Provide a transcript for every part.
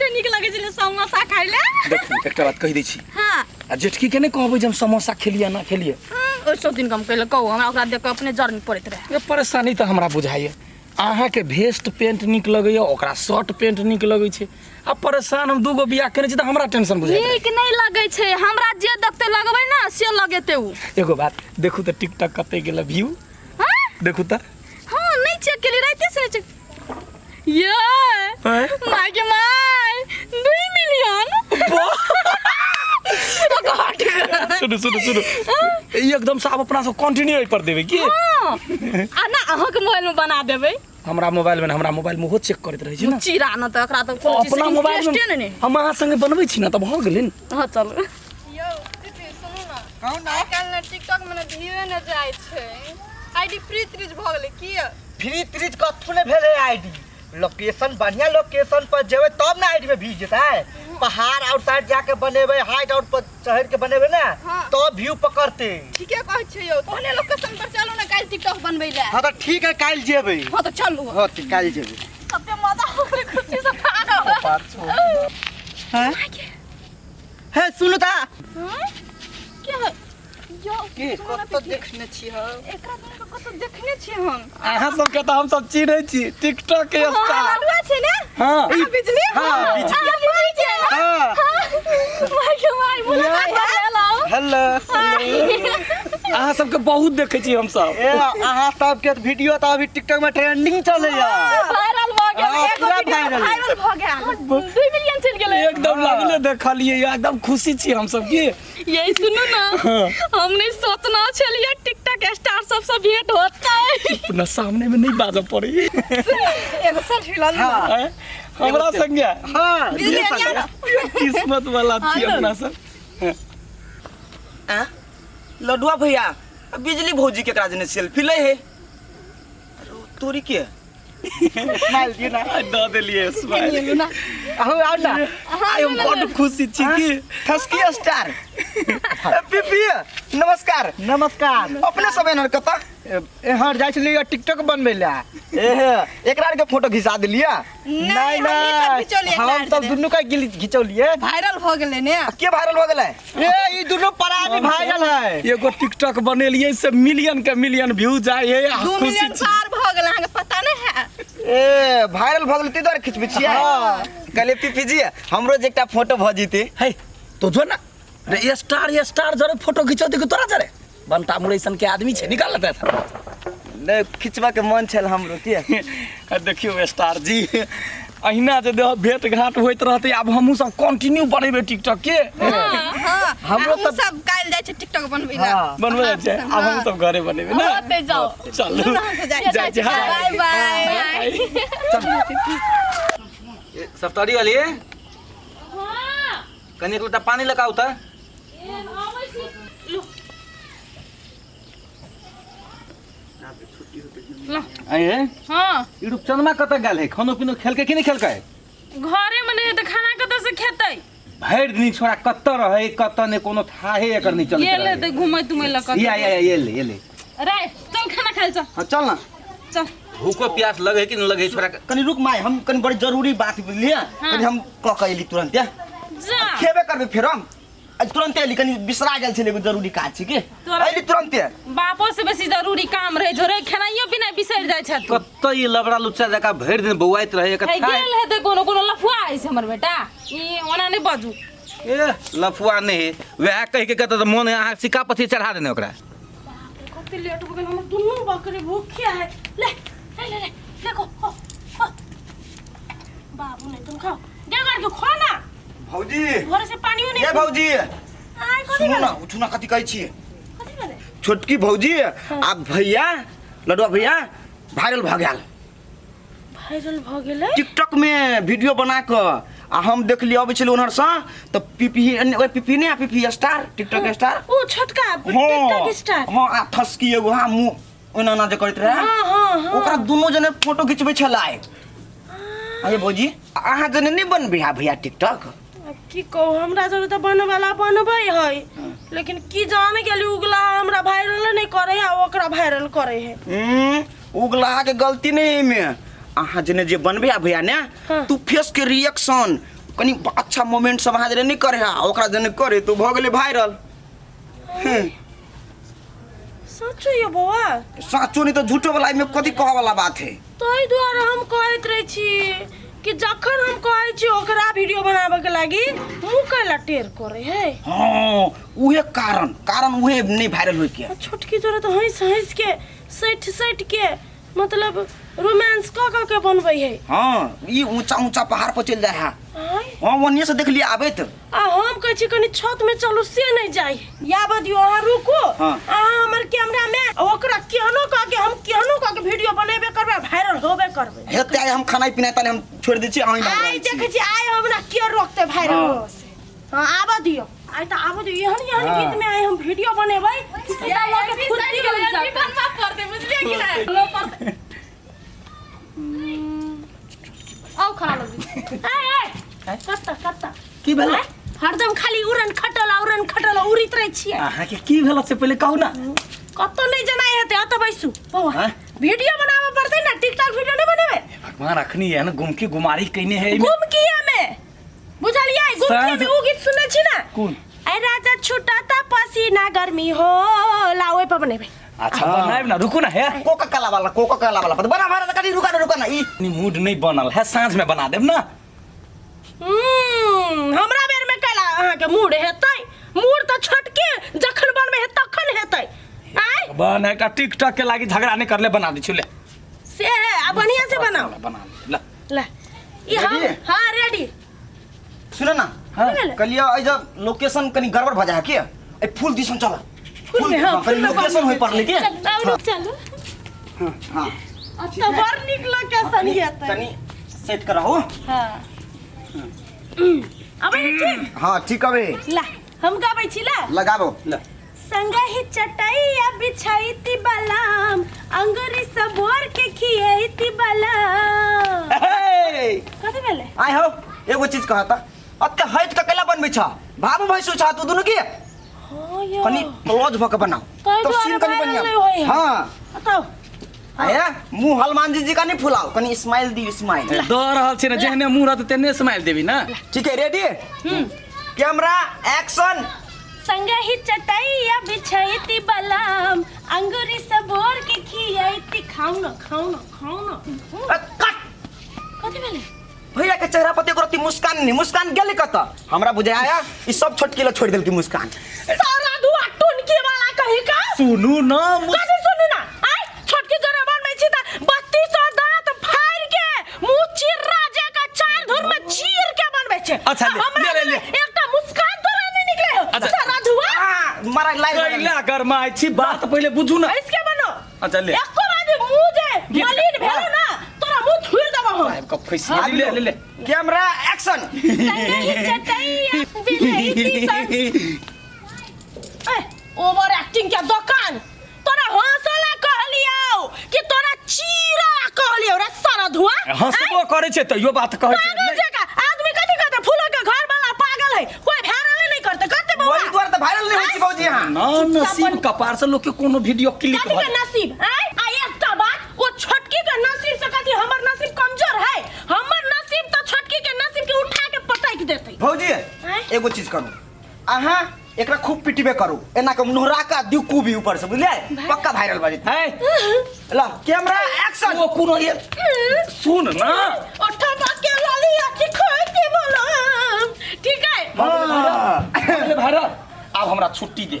कते निक लगे छै समोसा खाइ ले। देखू एकटा बात कहि दै छी। हां आ जेठकी के नै कहबै जे हम समोसा खेलिए ना खेलिए। ओ सब दिन कम कइले कहू हमरा ओकरा देख के अपने जर्नी पड़ैत रहे। ये परेशानी त हमरा बुझाइए। अहाँ के वेस्ट पेंट निक लगैए, ओकरा शर्ट पेंट निक लगै छै। अब परेशान हम दूगो बियाह केने छी त हमरा टेंशन बुझाइ। निक नै लगै छै, हमरा जे देखते लगबै ना से लगेते उ। एगो बात देखू त टिकटॉक कते गेल व्यू। हां देखू त। हां नै चेक केली राइते से चेक। ये माय के माय 2 मिलियन। सुनो सुनो सुनो एकदम से आप अपना सब कंटिन्यू पर देबे की। हां आ ना अहाँ के मोबाइल में बना देबै। हमरा मोबाइल में हो चेक करत रहै छी ना। चिरा न त एकरा त कोनो चीज अपना मोबाइल इंटरेस्ट में हम अहाँ संगे बनबै छी ना त भ गेलै। हां चल। यो दीदी सुनू ना। कहू ना काल ना टिकटॉक में ना भिउ ना जाय छै। आईडी फ्री त्रीज भ गेलै की? फ्री त्रीज कथु ने भेले आईडी। लोकेशन बढ़िया लोकेशन पर जेबै तब ना आईडी में व्यू जेतै। पहाड़ आउटसाइड जाके बनेबै, हाइट आउट पर चढ़ के बनेबै ना तो व्यू पकड़ते। ठीके कहै छै यो। तोहने लोकेशन पर चलू ना काल टिकटॉक बनबै ले। हां त ठीक है काल जेबै। हां त चलू। हां त काल जेबै। सबके मजा होले खुशी से भागो। बात छोड़। हैं? हे सुनु ता। हां के है? यो के कत देखने छी हम? एकरा दुनु के कत देखने छी हम? अहाँ सब के त हम सब चिन्है छी टिकटॉक के स्टार। लड़ुआ छै ने? हां आ बिजली? हां बिजली। बिजली छै। हां माय के माय मुलाकात भेलौ। हेलो। अहाँ सब के बहुत देखै छी हम सब। ए अहाँ सब के वीडियो त अभी टिकटॉक में ट्रेंडिंग चलै या। वायरल भ गेल। हाँ, पूरा वायरल। वायरल भ गेल। 2 मिलियन चल गेलै। एकदम लागले देखलिए एकदम खुशी छी हम सब की। यही सुनू ना हमने सोचना छलिए टिकटॉक स्टार सबसे भेंट होतै। अपना सामने में नहीं बाजा पड़ी। एगो सेल्फी ला ली। हां हमरा संगे हां किस्मत वाला छी अपना सब। आ लडुआ भैया बिजली भौजी केकरा जने सेल्फी ले है। तोरी के स्माइल दी ना। द देलिए स्माइल। आहू आ ना। आई हम बहुत खुशी छी की। ठसकी स्टार पीपी नमस्कार। नमस्कार। अपने सब एनर कता एहर जाय छलिए टिकटॉक बनबै ला। एहे एकरा के फोटो घिसा दिलिया। नहीं नहीं हम सब दुनु का घिचौलिए। वायरल भ गेलै ने। के वायरल हो गेलै? ए ई दुनु परानी वायरल है। एगो टिकटॉक बनेलिए से मिलियन के मिलियन व्यू जाए है। 2 खुशी मिलियन छी। पार भ गेल। अहाँ के पता नै है? ए वायरल भ गेल ती दर खिचबी छियै। हां कहले पीपी जी हमरो जे एकटा फोटो भ जीते। है तो जो ना रे स्टार जरे फोटो खिंचो दे तोरा जरे बनता मुरैसन के आदमी छे निकाल लेते था। नै खिचबा के मन छल हमरो के। देखियो स्टार जी अहिना जे देह भेंट घाट होइत रहते अब हमहू सब कंटिन्यू बनेबे टिकटॉक के। हां हमरो हम सब काल जाय छै टिकटॉक बनबै ला। बनबे छै अब हम सब घरे बनेबे ना। होते जाओ। चलो जाय बाय बाय। सफ्तारी वाली हां कनी एक लोटा पानी लगाओ त। ए आबै छी लो आए हां ई रूपचंदमा कत गेल है? खानो पीनो खेलके कि नहीं खेलके? घरे में नहीं त खाना कत से खेतै? भैर दिन छोरा कत रहे कत ने कोनो थाहे एकर नहीं चलत ये ले रहे। त घुमै तुमै ल कत। ये ले रे चल खाना खाइ चल। हां चल ना। चल भूखो प्यास लगे कि नहीं लगे छोरा के? कनी रुक माय हम कनी बड़ी जरूरी बात बोलिए। कनी हम क कइली तुरंत या जा खेबे करबे फेर हम तुरंत एली कनी बिसरा गेल छले एगो जरूरी काज छी के एली तुरंत। बापो से बेसी जरूरी काम रहे झोरे खानाइयो बिना बिसर जाय छ तू। कत ई लबड़ा लुच्चा जका भैर दिन बौआइत रहे एकर है थाहे। गेल है त कोनो लफुआ है से हमर बेटा। ई ओना नै बाजू। ए लफुआ नहीं वह कह के कहता मन अहाँ सिक्का पथी चढ़ा देने ओकरा। कते लेट हो गेल हमर दुनु बकरी भूखे है। ले ले ले ले देखो हो हो बाबू ने तुम खाओ दे कर के खा ना। भौजी घर से पानियो नहीं। ए भौजी आय कथि सुनो ना भेलै? उठू ना कथि कहै छी। कथि भेलै? छोटकी भौजी आ भैया लडुआ भैया वायरल भ गेल। वायरल भ गेलै? टिकटॉक में वीडियो बना के आ हम देखलिए अबै छलै ओनर से त पीपी ने पीपी स्टार टिकटॉक स्टार। ओ छोटका टिकटॉक स्टार। हां आ ठसकी एगो हां मुंह ओना ना जे करैत रहे। हां ओकरा दुनो जने फोटो खिचबै छलाय। अरे भौजी अहाँ जने नहीं बनबे भैया टिकटॉक? की कहू हमरा जरूर त बने वाला बनबै है लेकिन की जाने गेली उगला हमरा वायरल नहीं करे है ओकरा वायरल करे है। उगला के गलती नहीं में अहाँ जने जे बनबे भैया ने तू फेस के रिएक्शन कनी अच्छा मोमेंट समाज रे नहीं करे हाँ ओकरा जने करे तो भ गेले वायरल। सच ये बौआ साचो नहीं तो झूठो वाला में कथी कह वाला बात है। तई द्वारा हम कहत रही छी कि जखन हम कहै छी ओकरा वीडियो बनावे के लागी मुंह कैला टेर करे है। हाँ उहे कारण उहे नहीं वायरल होई के। छोटकी जोरे तो हंस के सैठ के मतलब रोमांस के बनबै है। हाँ ई ऊंचा पहाड़ पर चल जाए है। हाँ वनिए से देख लिया आबे तो हम कहै छी कनी छत में चलू से नहीं जाई या बदियो अहाँ रुको हमर कैमरा में ओकरा केहनो के हम केहनो के वीडियो बनेबे करबे वायरल होबे करबे। हेते आइ हम खाना पीना ताले हम छोड़ दै छी आई देखै छी आई हमरा के रोकते वायरल हो से। हां आबा दियो आई त आबा दियो एहन गीत में आई हम वीडियो बनेबै सीधा लोग खुद के जाई बनवा पड़ते बुझलिए कि नहीं। आओ खाना लगी ए कत्ता की भेल हरदम खाली उड़न खटल उड़ित रह छियै। अहाँ के की भेल से पहले कहू ना। कत्तो नहीं जनाई हेते अत बैसू बौआ वीडियो बनावे पड़ते ना टिकटॉक वीडियो नहीं बनेबे। भगवान अखनी है ना गुमकी गुमारी कइने है गुमकिया में बुझलियै गुमकिया में उ गीत सुनै छी ना कोन ए राजा छुटाता पसीना गर्मी हो लाओए पे बनेबे। अच्छा बनाएब ना रुको ना है कोका कोला वाला बना भरा कनी रुका ना ई मूड नहीं बनल है सांझ में बना देब ना। हमरा बेर में कैला अहाँ के मूड हेतै मूड त छटके जखन बनबे हे तखन हेतै। आय बने का टिकटॉक के लागी झगड़ा नहीं करले बना दी छु ले से है आ बढ़िया से बनाओ बना ले ले ई हम रेडी? हां रेडी सुन ना कलिया आई जब लोकेशन कनी गड़बड़ भ जाए के ए फुल दिसन चल फुल में हां कनी लोकेशन होई पड़ले के चलो हां अच्छा बार निकला कैसा नहीं आता तनी सेट कराओ। हां अबे ठीक हां ठीक हवे ला हम गाबै छी ला लगाबो ले संगहि चटाइया बिछाईती बलाम अंगुरी सबोर के खियाईती बलाम। कथि भेले आइ हो एगो चीज कहता अत्ते हट के केला बनबै छ बाबू भैसु छ तू दुनु के हां यो कनी क्लोज भ के बनाओ तो सीन कनी बढ़िया। हां बताओ आया मुंह हनुमान जी का नहीं फुलाओ कनी स्माइल दी स्माइल द रहल छै ना जेहने मुंह रहत तेने स्माइल देबी ना। ठीक है रेडी कैमरा एक्शन। संगहि चटाइया बिछाईती बलाम अंगुरी सबोर के खियाईती खाऊ ना कट कथि भेले भैया के चेहरा पर देखो मुस्कान नहीं मुस्कान गेले कत हमरा बुझे आया ई सब छोटकी ला छोड़ देल की मुस्कान सारा दुआ टुनकी वाला कहि का सुनू ना कथि सुनू ना आय छोटकी जरा बन में छी त 3200 दांत फाड़ के मुंह चीर राजा का चार धुर में चीर के बनबे छै। अच्छा ले एकटा मुस्कान तोरा नहीं निकले हो अच्छा। सारा दुआ मारा लाइव कैला गरमाई छी बात पहले बुझू ना। इसके बनो अच्छा ले एको बार मुंह जे मलिन भेलो ना तोरा मुंह थुर देबो हम साहब का फैसला ले कैमरा एक्शन। संगहि चटाइया बिछाईती ए ओवर एक्टिंग के दुकान तोरा हंसला कहलियो कि तोरा चीरा कहलियो रे सारा धुआ हंसबो करे छै त यो बात कहै छै पागल जका आदमी कथि कहते फूलों के घर वाला पागल है कोई वायरल नहीं करते बाबा वही द्वारा तो वायरल नहीं होई छी बाबूजी हां ना नसीब कपार से लोग के कोनो वीडियो क्लिक कथि के नसीब हैं आ एकटा बात वो छोटकी के नसीब से कथि हमर नसीब कमजोर है हमर नसीब तो छोटकी के नसीब के उठा के पटक देतै। भौजी एगो चीज करू अहाँ एकरा खूब पिटिबे करू एना के नोहरा का दिकू भी ऊपर से बुझलिए पक्का वायरल बाजी है ला कैमरा एक्शन। वो कोनो ये सुन ना ओठा बाके लाली आखी खोई के बोलो ठीक है अरे भारत अब हमरा छुट्टी दे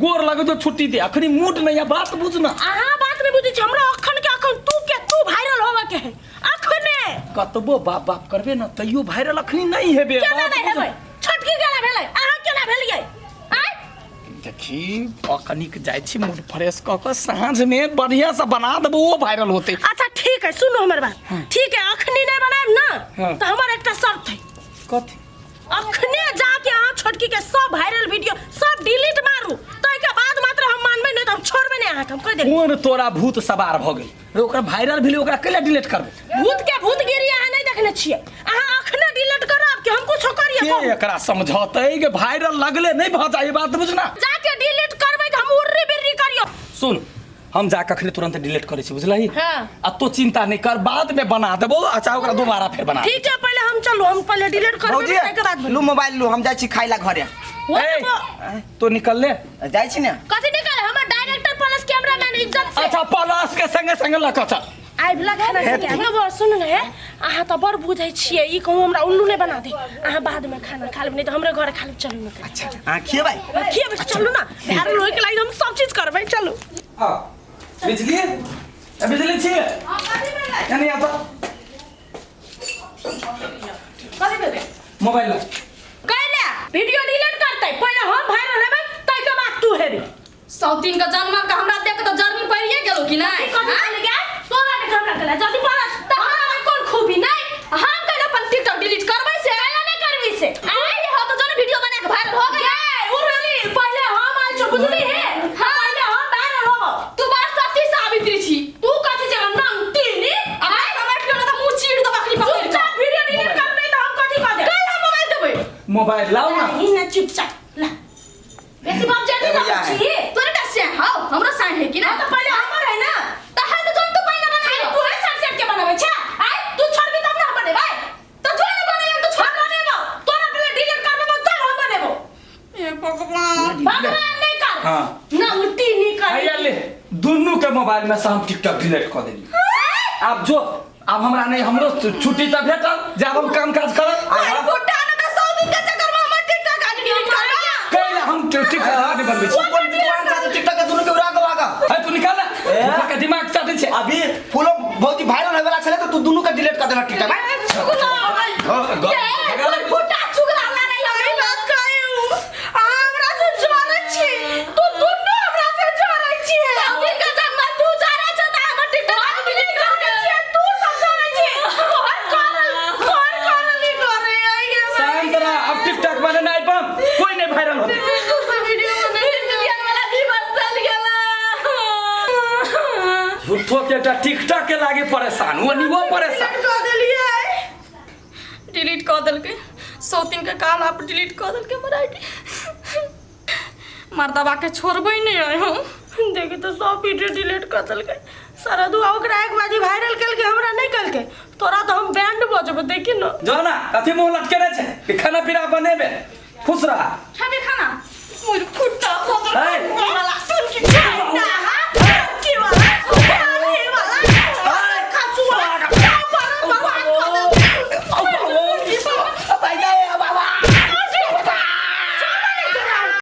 गोर लगे तो छुट्टी दे अखनी मूड नहीं है बात बुझ ना। अहाँ बात नहीं बुझे हमरा अखन के अखन तू वायरल होबे के है अखने कतबो बाप करबे ना तैयो वायरल अखनी नहीं हेबे केना नहीं हेबै छोटकी केना भेलै अहाँ केना भेलियै आय देखी अखनिक जाय छी मूड फ्रेश क के साँझ में बढ़िया से बना देबो वो वायरल होते। अच्छा ठीक है सुनो हमर बात ठीक है अखनी नहीं बनाएब ना तो हमर एकटा शर्त है कथि अखने जाके अहाँ छोटकी के सब वायरल वीडियो सब डिलीट मारू तो के बाद मात्र हम मानबै नहीं तो हम छोड़बै नहीं अहाँ हम कह देब कोन तोरा भूत सवार भ गेल रे ओकरा वायरल भेलै ओकरा कैला डिलीट करबे भूत के भूतगिरी अहाँ नहीं देखने छियै अहाँ अखने डिलीट करब कि हम कुछ करिए के एकरा समझौतै के वायरल लगले नहीं भ जाए बात बुझना जाके डिलीट करबै कि हम उर्री बिर्री करियो सुन हम जा कखने तुरंत डिलीट करे छी बुझलही हां आ तो चिंता नहीं कर बाद में बना देबो अच्छा ओकरा दोबारा फिर बना ठीक है पहले हम हम चलू हम पहले डिलीट कर भौजी के बाद लू मोबाइल लू हम जाइ छी खाइ ला घरे ए, तो निकल ले। जाइ छी ने कथि निकाल हमर डायरेक्टर प्लस कैमरामैन इज्जत से अच्छा प्लस के संगे संगे लक छ। आइ बला खाना के अब सुन ने आहा त बड़ बुझै छियै ई कहू हमरा उल्लू नै बना दे आहा बाद में खाना खा लेब नै त हमरे घर खा लेब चलू न अच्छा खिएबै खिएबै चलू ना बिहार लोग के लागि हम सब चीज करबै चलू हां बिजली ए बिजली छी हां कथि भेलै यानी अब कथि भेलै मोबाइल ला कहले वीडियो डिलीट करतै पहिले हम वायरल हेबै तै के बाद तू हेबी सौतीन का जन्म का हमरा देख के तो जर्नी पड़िए गेलो कि नहीं कथि कहले गे तोरा के हमरा कहले जल्दी पढ़ त हमरा कोन खूबी नै हम कहले अपन टिकटॉक डिलीट करबै से कहले नै करबी से आई हो तो जन वीडियो बना के वायरल हो गया उरली पहिले हम आइ छ बुझली हे पहिले हम वायरल होबो तू बात सच्ची साबित्री छी तू कथि जे हम नाम तीनी आई समझ के ना मुंह चीड़ दो बकरी पकड़ के चुपचाप वीडियो डिलीट करबै त हम कथि कर दे कहला मोबाइल देबै मोबाइल लाओ ना ई ना चुपचाप ला बेसी बात जानी ना छी तोरे का से हां हमरा साइन है कि ना तो पहिले हमर है ना त है तो जन तो पहले बना तू है सनसेट के बनाबै छ आई तू छोड़बी तब ना हम बनेबै तो तू नहीं बनाई तो छोड़ बनेबो तोरा पहिले डिलीट करबो तब हम बनेबो ए भगवान भगवान नहीं कर हाँ। ना उल्टी नहीं कर आइया ले दोनों के मोबाइल में से हम टिकटॉक डिलीट कर देली। अब जो अब हमरा नहीं हमरो छुट्टी त भेटल जब हम काम काज करब आई फुटा ना तो 100 दिन के चक्कर में हमर टिकटॉक आज डिलीट करबा कहले हम टिकटॉक नहीं बनबै छी। कोन दुकान से टिकटॉक के दुनु के उड़ा के भागा है तू निकाल ले ऊपर के दिमाग चाटे छे। अभी फुलो भौजी वायरल होय वाला छले तो तू दुनु के डिलीट कर देला टिकटॉक ए फुटा चुगला ला नहीं लगी बात कहू हमरा से जोरे छी तू दुनु हमरा से जोरे छी अभी का जन्म तू जोरे छ त हमर टिकटॉक डिलीट कर के तू सब जाने छी कौन नहीं करे आई शांत रह अब टिकटॉक बने नहीं पम कोई नहीं वायरल होते। वीडियो बने दुनिया वाला जीवन चल गेला झूठो के एकटा टिकटॉक के लागे परेशान वो नहीं वो परेशान कर देलिए डिलीट कर दल के सौतीन के काम आप डिलीट कर दल के हमर आईडी मर्दबा के छोड़बै नहीं आए हम देखी तो सब वीडियो डिलीट कर दल के सारा दुआ ओकरा एक बाजी वायरल कल के हमरा नहीं कल के तोरा तो हम बैंड बजब देखी न जो ना कथी मुंह लटके रहे छे कि खाना पीना बनेबे खुश रहा खाना मुर फुटा है